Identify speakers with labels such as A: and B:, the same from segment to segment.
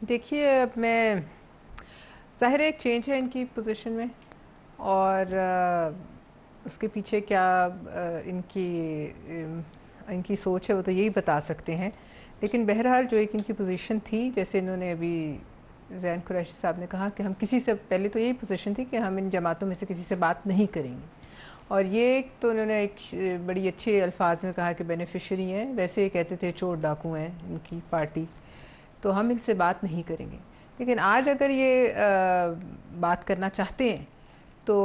A: دیکھیے اب میں ظاہر ہے ایک چینج ہے ان کی پوزیشن میں اور اس کے پیچھے کیا ان کی سوچ ہے وہ تو یہی بتا سکتے ہیں. لیکن بہرحال جو ایک ان کی پوزیشن تھی، جیسے انہوں نے ابھی زین قریشی صاحب نے کہا کہ ہم کسی سے پہلے تو یہی پوزیشن تھی کہ ہم ان جماعتوں میں سے کسی سے بات نہیں کریں گے، اور یہ تو انہوں نے ایک بڑی اچھے الفاظ میں کہا کہ بینیفیشری ہیں. ویسے یہ کہتے تھے چور ڈاکو ہیں ان کی پارٹی، تو ہم ان سے بات نہیں کریں گے. لیکن آج اگر یہ بات کرنا چاہتے ہیں تو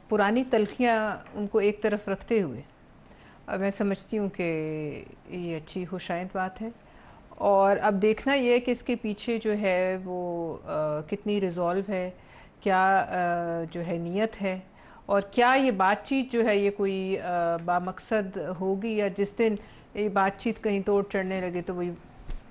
A: پرانی تلخیاں ان کو ایک طرف رکھتے ہوئے میں سمجھتی ہوں کہ یہ اچھی خوشائند بات ہے. اور اب دیکھنا یہ ہے کہ اس کے پیچھے جو ہے وہ کتنی ریزولو ہے، کیا جو ہے نیت ہے، اور کیا یہ بات چیت جو ہے یہ کوئی بامقصد ہوگی، یا جس دن یہ بات چیت کہیں توڑ چڑھنے لگے تو وہی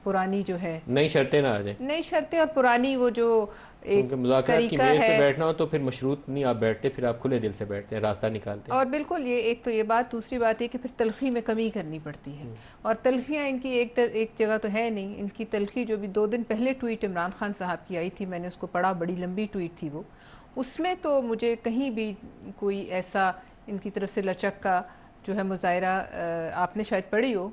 A: پرانی جو ہے
B: نئی شرطیں نہ آ جائیں.
A: نئی شرطیں اور پرانی وہ جو ایک
B: کیونکہ مذاکرات کی
A: طریقہ
B: میز پہ
A: ہے.
B: بیٹھنا ہو تو پھر مشروط نہیں آپ بیٹھتے، پھر آپ کھلے دل سے بیٹھتے ہیں، راستہ نکالتے ہیں.
A: اور بالکل یہ ایک تو یہ بات، دوسری بات یہ کہ پھر تلخی میں کمی کرنی پڑتی ہے، اور تلخیاں ان کی ایک جگہ تو ہے نہیں. ان کی تلخی جو بھی 2 دن پہلے ٹویٹ عمران خان صاحب کی آئی تھی، میں نے اس کو پڑھا، بڑی لمبی ٹویٹ تھی وہ. اس میں تو مجھے کہیں بھی کوئی ایسا ان کی طرف سے لچک کا جو ہے مظاہرہ، آپ نے شاید پڑھی ہو،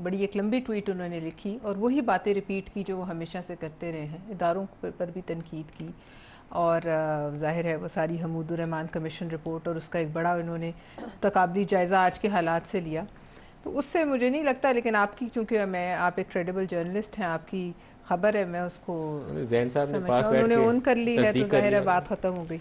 A: بڑی ایک لمبی ٹویٹ انہوں نے لکھی اور وہی باتیں ریپیٹ کی جو وہ ہمیشہ سے کرتے رہے ہیں، اداروں پر بھی تنقید کی. اور ظاہر ہے وہ ساری حمود الرحمن کمیشن رپورٹ اور اس کا ایک بڑا انہوں نے تقابلی جائزہ آج کے حالات سے لیا. تو اس سے مجھے نہیں لگتا، لیکن آپ کی چونکہ آپ ایک کریڈیبل جرنلسٹ ہیں، آپ کی خبر ہے، میں اس کو
B: زین صاحب نے
A: سمجھتا
B: پاس
A: ہوں انہوں
B: بیٹھ
A: نے
B: کے
A: اون کر لی ہے تو
B: تصدیق کر
A: ظاہر ہے
B: لیا.
A: بات ختم ہو گئی.